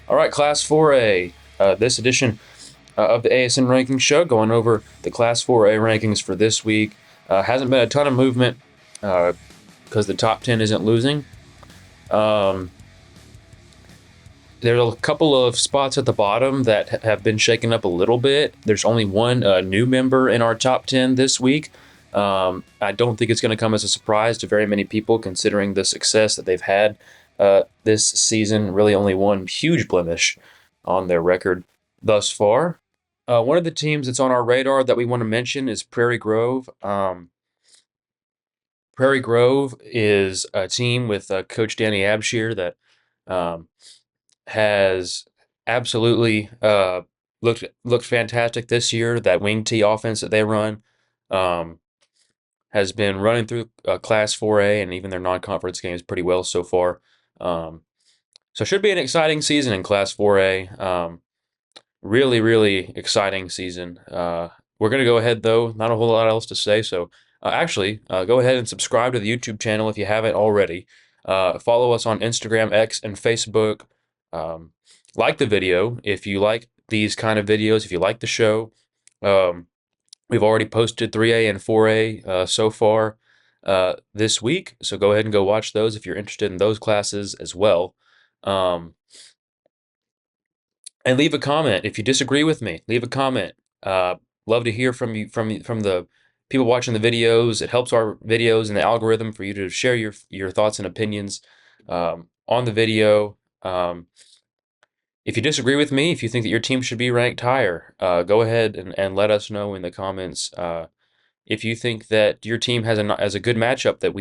All right, Class 4A. This edition of the ASN Ranking Show, going over the Class 4A rankings for this week. Hasn't been a ton of movement because the top 10 isn't losing. There's a couple of spots at the bottom that have been shaken up a little bit. There's only one new member in our top 10 this week. I don't think it's going to come as a surprise to very many people, considering the success that they've had this season. Really, only one huge blemish on their record thus far. One of the teams that's on our radar that we want to mention is Prairie Grove. Prairie Grove is a team with Coach Danny Abshire that um, has absolutely looked fantastic this year. That wing T offense that they run um, has been running through Class 4A and even their non-conference games pretty well so far. So it should be an exciting season in Class 4A. Really, really exciting season. We're going to go ahead, though. Not a whole lot else to say. So go ahead and subscribe to the YouTube channel if you haven't already. Follow us on Instagram, X, and Facebook. Um, like the video if you like these kind of videos, if you like the show. We've already posted 3A and 4A so far this week. So go ahead and go watch those if you're interested in those classes as well. And leave a comment if you disagree with me. Leave a comment. Love to hear from you from the people watching the videos. It helps our videos and the algorithm for you to share your thoughts and opinions on the video. If you disagree with me, if you think that your team should be ranked higher, go ahead and let us know in the comments. If you think that your team has a good matchup that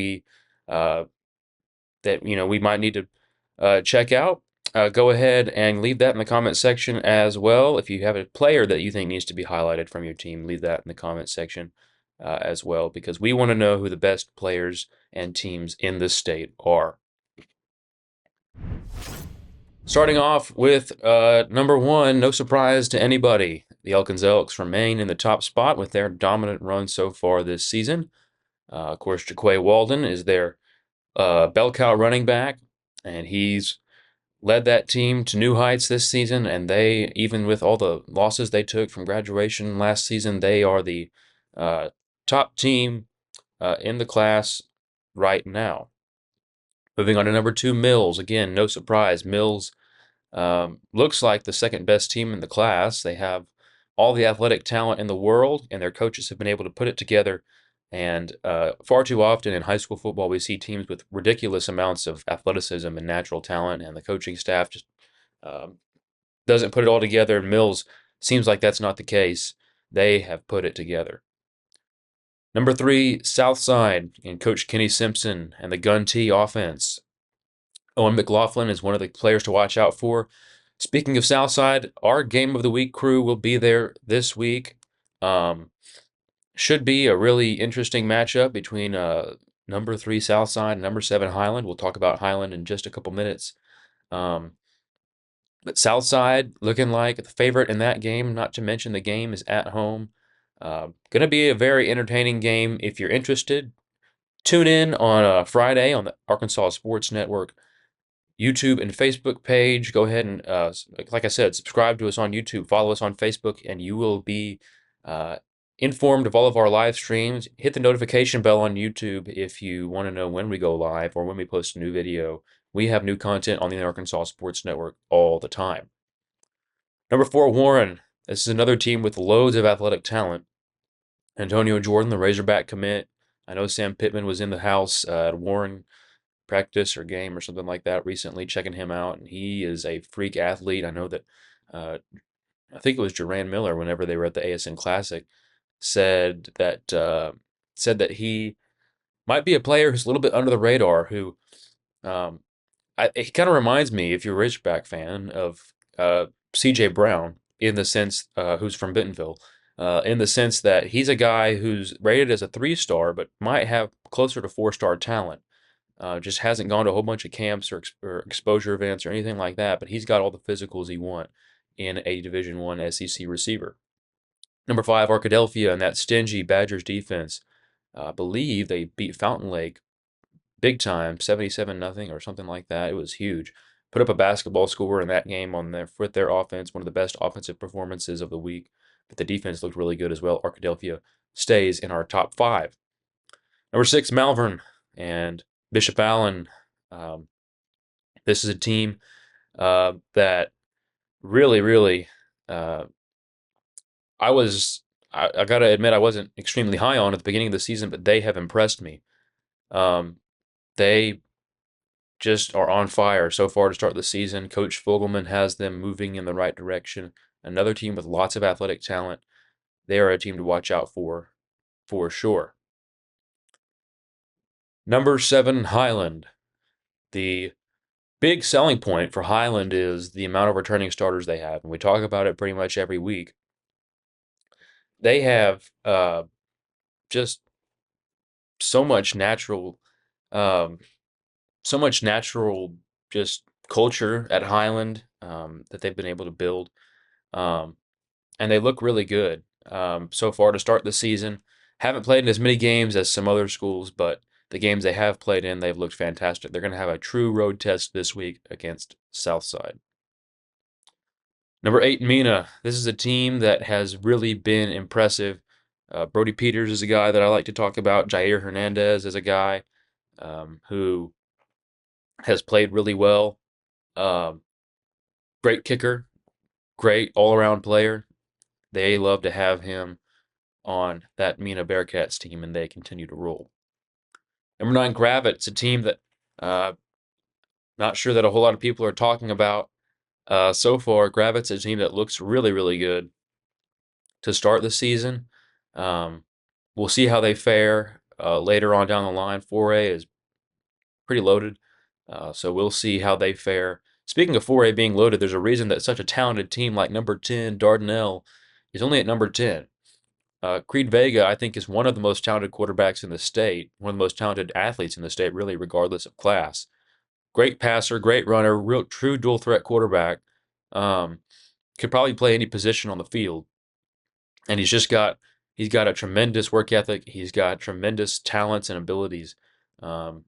uh, we might need to check out, go ahead and leave that in the comment section as well. If you have a player that you think needs to be highlighted from your team, leave that in the comment section as well, because we want to know who the best players and teams in this state are. Starting off with number one, no surprise to anybody. The Elkins Elks remain in the top spot with their dominant run so far this season. Of course, Jaquay Walden is their bell cow running back, and he's led that team to new heights this season. And they, even with all the losses they took from graduation last season, they are the top team in the class right now. Moving on to number two, Mills. Again, no surprise. Mills looks like the second best team in the class. They have all the athletic talent in the world, and their coaches have been able to put it together. And far too often in high school football, we see teams with ridiculous amounts of athleticism and natural talent, and the coaching staff just doesn't put it all together. Mills seems like that's not the case. They have put it together. Number three, Southside and Coach Kenny Simpson and the Gun T offense. Owen McLaughlin is one of the players to watch out for. Speaking of Southside, our Game of the Week crew will be there this week. Should be a really interesting matchup between number three Southside and number seven Highland. We'll talk about Highland in just a couple minutes. But Southside looking like the favorite in that game, not to mention the game is at home. Going to be a very entertaining game. If you're interested, tune in on Friday on the Arkansas Sports Network YouTube and Facebook page. Go ahead and, like I said, subscribe to us on YouTube, follow us on Facebook, and you will be informed of all of our live streams. Hit the notification bell on YouTube if you want to know when we go live or when we post a new video. We have new content on the Arkansas Sports Network all the time. Number four, Warren. This is another team with loads of athletic talent. Antonio Jordan, the Razorback commit. I know Sam Pittman was in the house at Warren practice or game or something like that recently, checking him out, and he is a freak athlete. I know that I think it was Duran Miller, whenever they were at the ASN Classic, said that he might be a player who's a little bit under the radar. Who he kind of reminds me, if you're a Razorback fan, of C.J. Brown in the sense who's from Bentonville. In the sense that he's a guy who's rated as a 3-star, but might have closer to 4-star talent. Just hasn't gone to a whole bunch of camps or exposure events or anything like that, but he's got all the physicals he want in a Division I SEC receiver. Number 5, Arkadelphia, and that stingy Badgers defense. I believe they beat Fountain Lake big time, 77-0 or something like that. It was huge. put up a basketball score in that game on their with their offense, one of the best offensive performances of the week. But the defense looked really good as well. Arkadelphia stays in our top five. Number six, Malvern and Bishop Allen. Um, this is a team that really, really, uh, I was, I got to admit, I wasn't extremely high on at the beginning of the season, but they have impressed me. Um, they just are on fire so far to start the season. Coach Fogelman has them moving in the right direction. Another team with lots of athletic talent. They are a team to watch out for sure. Number seven, Highland. The big selling point for Highland is the amount of returning starters they have, and we talk about it pretty much every week. They have just so much natural, um, so much natural just culture at Highland that they've been able to build, and they look really good so far to start the season. Haven't played in as many games as some other schools, but the games they have played in, they've looked fantastic. They're going to have a true road test this week against Southside. Number eight, Mina. This is a team that has really been impressive. Brody Peters is a guy that I like to talk about. Jair Hernandez is a guy who has played really well. Um, Great kicker, great all-around player. They love to have him on that Mina Bearcats team, and they continue to roll. Number nine, Gravette. It's a team that uh, not sure that a whole lot of people are talking about so far. Gravette's a team that looks really, really good to start the season. Um, we'll see how they fare later on down the line. 4A is pretty loaded, so we'll see how they fare. Speaking of 4A being loaded, there's a reason that such a talented team like number 10, Dardanelle, is only at number 10. Creed Vega, I think, is one of the most talented quarterbacks in the state, one of the most talented athletes in the state, really, regardless of class. Great passer, great runner, real true dual threat quarterback. Um, could probably play any position on the field, and he's got a tremendous work ethic. He's got tremendous talents and abilities. Um,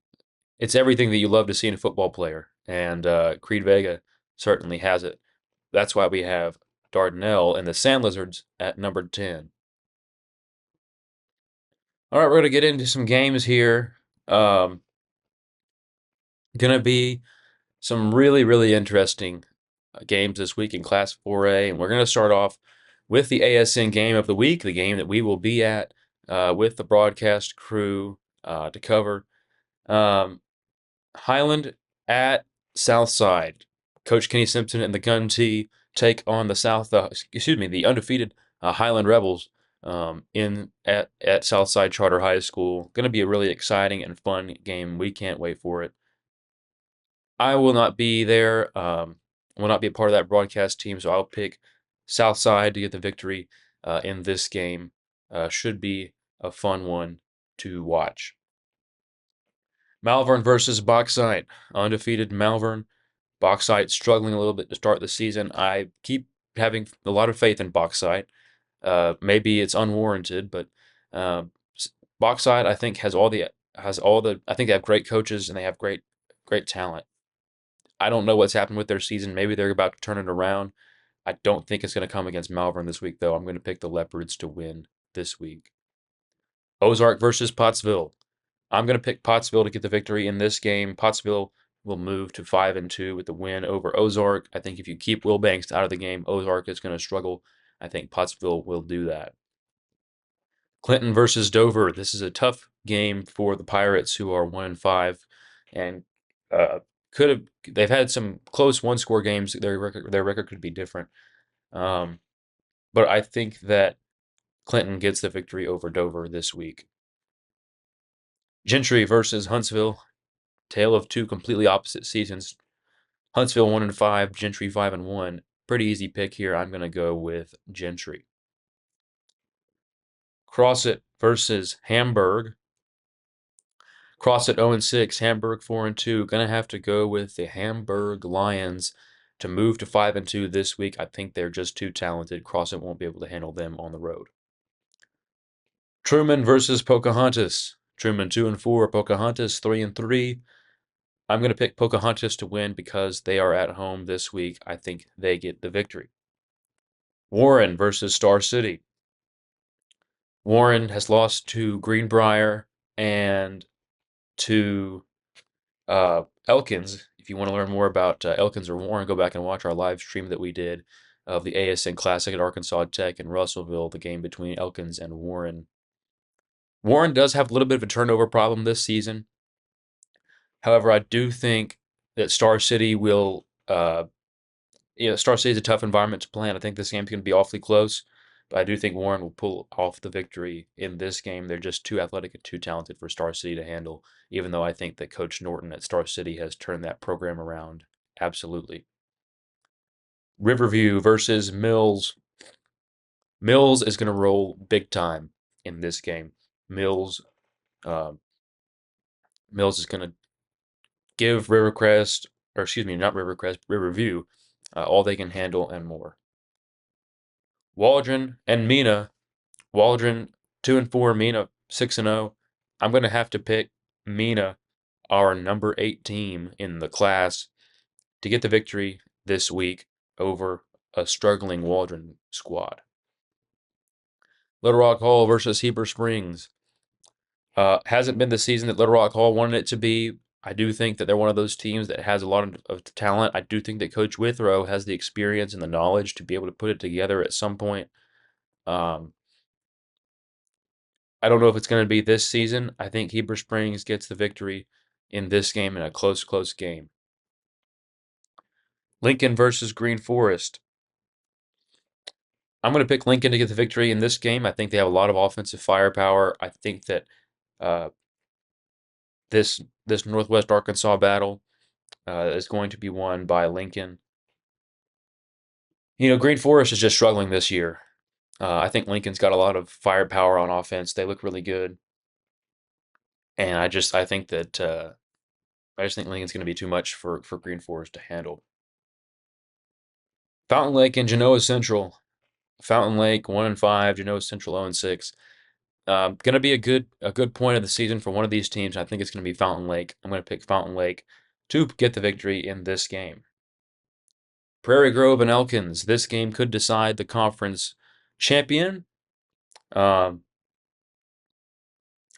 it's everything that you love to see in a football player, and Creed Vega certainly has it. That's why we have Dardanelle and the Sand Lizards at number 10. All right, we're going to get into some games here. Going to be some really, really interesting games this week in Class 4A, and we're going to start off with the ASN game of the week, the game that we will be at with the broadcast crew to cover. Highland at Southside. Coach Kenny Simpson and the Gun T take on the undefeated Highland Rebels in at Southside Charter High School. Going to be a really exciting and fun game. We can't wait for it. I will not be there. Will not be a part of that broadcast team, so I'll pick Southside to get the victory in this game. Should be a fun one to watch. Malvern versus Bauxite. Undefeated Malvern. Bauxite struggling a little bit to start the season. I keep having a lot of faith in Bauxite. Maybe it's unwarranted, but uh, Bauxite I think has all the I think they have great coaches and they have great talent. I don't know what's happened with their season. Maybe they're about to turn it around. I don't think it's going to come against Malvern this week, though. I'm going to pick the Leopards to win this week. Ozark versus Pottsville. I'm going to pick Pottsville to get the victory in this game. Pottsville will move to 5-2 with the win over Ozark. I think if you keep Will Banks out of the game, Ozark is going to struggle. I think Pottsville will do that. Clinton versus Dover. This is a tough game for the Pirates, who are 1-5, and could have. They've had some close one-score games. Their record could be different, um, but I think that Clinton gets the victory over Dover this week. Gentry versus Huntsville. Tale of two completely opposite seasons. Huntsville 1-5, Gentry 5-1. Pretty easy pick here. I'm going to go with Gentry. Crossit versus Hamburg. Crossit 0-6, Hamburg 4-2. Going to have to go with the Hamburg Lions to move to 5-2 this week. I think they're just too talented. Crossit won't be able to handle them on the road. Truman versus Pocahontas. Truman 2-4, Pocahontas 3-3. I'm going to pick Pocahontas to win because they are at home this week. I think they get the victory. Warren versus Star City. Warren has lost to Greenbrier and to Elkins. If you want to learn more about Elkins or Warren, go back and watch our live stream that we did of the ASN Classic at Arkansas Tech and Russellville, the game between Elkins and Warren. Warren does have a little bit of a turnover problem this season. However, I do think that Star City will. Star City is a tough environment to play in. I think this game's going to be awfully close, but I do think Warren will pull off the victory in this game. They're just too athletic and too talented for Star City to handle, even though I think that Coach Norton at Star City has turned that program around. Absolutely. Riverview versus Mills. Mills is going to roll big time in this game. Mills, uh, Mills is going to give Rivercrest, or excuse me, not Rivercrest, Riverview, all they can handle and more. Waldron and Mina. Waldron 2-4, Mina 6-0. I'm going to have to pick Mina, our number 8 team in the class, to get the victory this week over a struggling Waldron squad. Little Rock Hall versus Heber Springs. Hasn't been the season that Little Rock Hall wanted it to be. I do think that they're one of those teams that has a lot of talent. I do think that Coach Withrow has the experience and the knowledge to be able to put it together at some point. Um, I don't know if it's going to be this season. I think Heber Springs gets the victory in this game in a close, close game. Lincoln versus Green Forest. I'm going to pick Lincoln to get the victory in this game. I think they have a lot of offensive firepower. I think that uh, this Northwest Arkansas battle is going to be won by Lincoln. Green Forest is just struggling this year. I think Lincoln's got a lot of firepower on offense. They look really good, and I just think Lincoln's going to be too much for Green Forest to handle. Fountain Lake and Genoa Central. Fountain Lake 1-5, Genoa Central 0-6. Going to be a good point of the season for one of these teams. I think it's going to be Fountain Lake. I'm going to pick Fountain Lake to get the victory in this game. Prairie Grove and Elkins. This game could decide the conference champion. Um,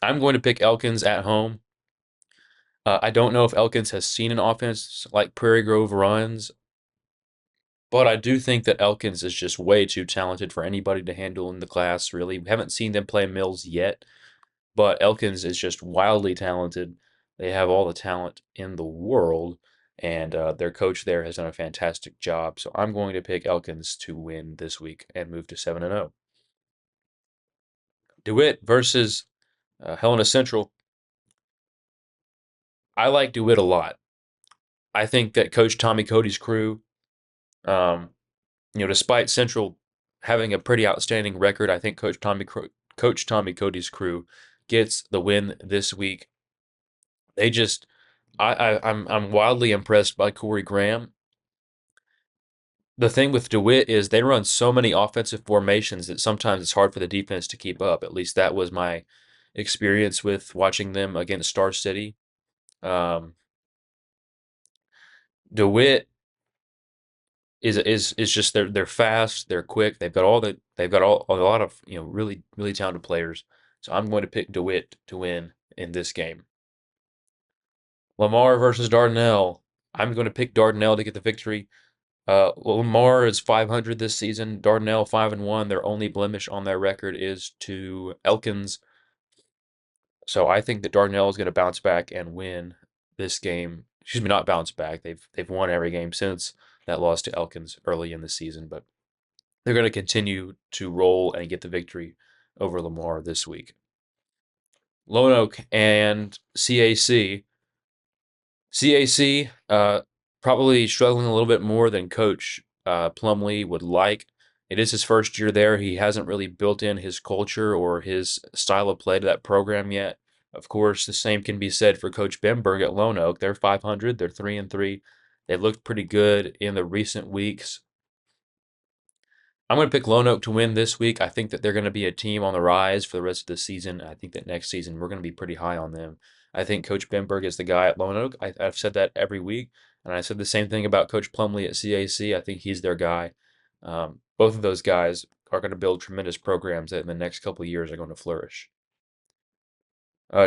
I'm going to pick Elkins at home. I don't know if Elkins has seen an offense like Prairie Grove runs, but I do think that Elkins is just way too talented for anybody to handle in the class, really. We haven't seen them play Mills yet, but Elkins is just wildly talented. They have all the talent in the world, and their coach there has done a fantastic job. So I'm going to pick Elkins to win this week and move to 7-0. DeWitt versus Helena Central. I like DeWitt a lot. I think that Coach Tommy Cody's crew, um, despite Central having a pretty outstanding record, I think Coach Tommy Cody's crew gets the win this week. They just, I'm wildly impressed by Corey Graham. The thing with DeWitt is they run so many offensive formations that sometimes it's hard for the defense to keep up. At least that was my experience with watching them against Star City. Um, DeWitt is just they're fast, they're quick. They've got a lot of really really talented players. So I'm going to pick DeWitt to win in this game. Lamar versus Dardanelle. I'm going to pick Dardanelle to get the victory. Lamar is 500 this season. Dardanelle 5-1. Their only blemish on their record is to Elkins. So I think that Dardanelle is going to bounce back and win this game. Excuse me, not bounce back. They've won every game since that loss to Elkins early in the season, but they're going to continue to roll and get the victory over Lamar this week. Lone Oak and CAC. CAC probably struggling a little bit more than Coach Plumlee would like. It is his first year there. He hasn't really built in his culture or his style of play to that program yet. Of course, the same can be said for Coach Bemberg at Lone Oak. They're 500. They're 3-3. They looked pretty good in the recent weeks. I'm going to pick Lone Oak to win this week. I think that they're going to be a team on the rise for the rest of the season. I think that next season we're going to be pretty high on them. I think Coach Benberg is the guy at Lone Oak. I've said that every week, and I said the same thing about Coach Plumlee at CAC. I think he's their guy. Both of those guys are going to build tremendous programs that in the next couple of years are going to flourish.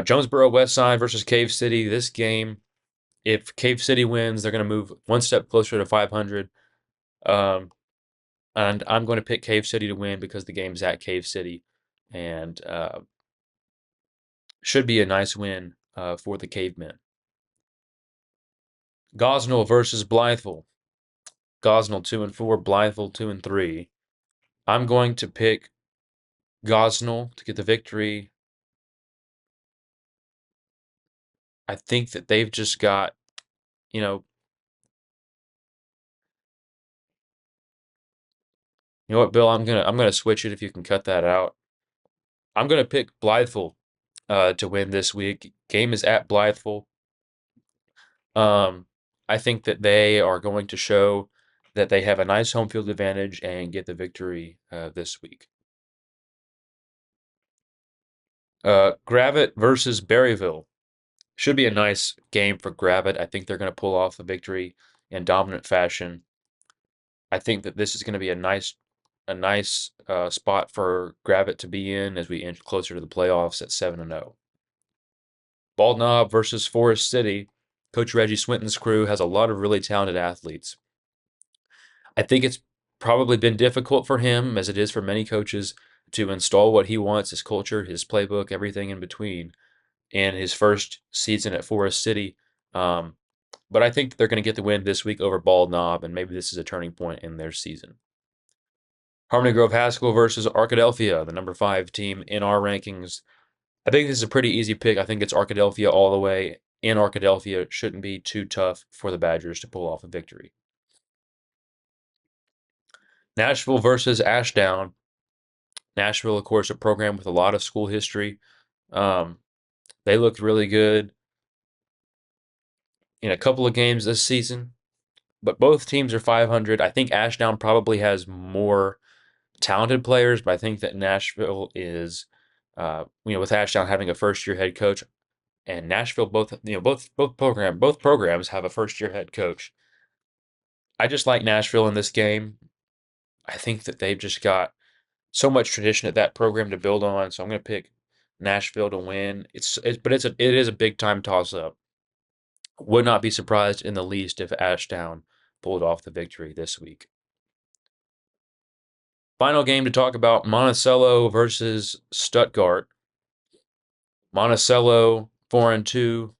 Jonesboro Westside versus Cave City. This game, if Cave City wins, they're going to move one step closer to 500. Um, and I'm going to pick Cave City to win because the game's at Cave City, and should be a nice win for the Cavemen. Gosnell versus Blytheville. Gosnell 2-4, Blytheville 2-3. I'm going to pick Gosnell to get the victory. I think that they've just got, you know, you know what, Bill? I'm gonna switch it if you can cut that out. I'm gonna pick Blytheville to win this week. Game is at Blytheville. Um, I think that they are going to show that they have a nice home field advantage and get the victory this week. Gravett versus Berryville. Should be a nice game for Gravett. I think they're going to pull off the victory in dominant fashion. I think that this is going to be a nice spot for Gravett to be in as we inch closer to the playoffs at 7-0. Bald Knob versus Forest City. Coach Reggie Swinton's crew has a lot of really talented athletes. I think it's probably been difficult for him, as it is for many coaches, to install what he wants, his culture, his playbook, everything in between, in his first season at Forest City. But I think they're going to get the win this week over Bald Knob, and maybe this is a turning point in their season. Harmony Grove Haskell versus Arkadelphia, the number 5 team in our rankings. I think this is a pretty easy pick. I think it's Arkadelphia all the way. In Arkadelphia, it shouldn't be too tough for the Badgers to pull off a victory. Nashville versus Ashdown. Nashville, of course, a program with a lot of school history. They looked really good in a couple of games this season, but both teams are 500. I think Ashdown probably has more talented players, but I think that Nashville is, with Ashdown having a first-year head coach, and Nashville both programs have a first-year head coach. I just like Nashville in this game. I think that they've just got so much tradition at that program to build on, so I'm going to pick Nashville to win. It is a big time toss up. Would not be surprised in the least if Ashdown pulled off the victory this week. Final game to talk about: Monticello versus Stuttgart. Monticello 4-2.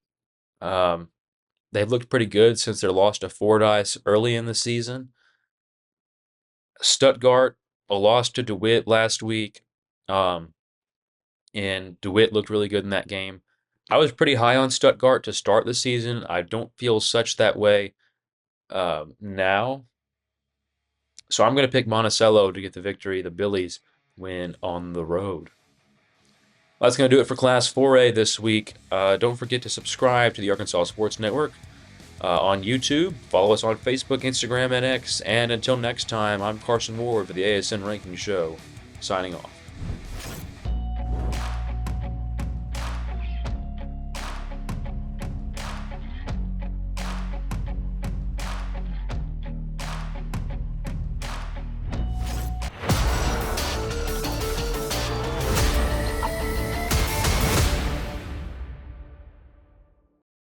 They've looked pretty good since their loss to Fordyce early in the season. Stuttgart, a loss to DeWitt last week, and DeWitt looked really good in that game. I was pretty high on Stuttgart to start the season. I don't feel such that way now. So I'm going to pick Monticello to get the victory. The Billies win on the road. That's going to do it for Class 4A this week. Don't forget to subscribe to the Arkansas Sports Network on YouTube. Follow us on Facebook, Instagram, and X. And until next time, I'm Carson Ward for the ASN Ranking Show, signing off.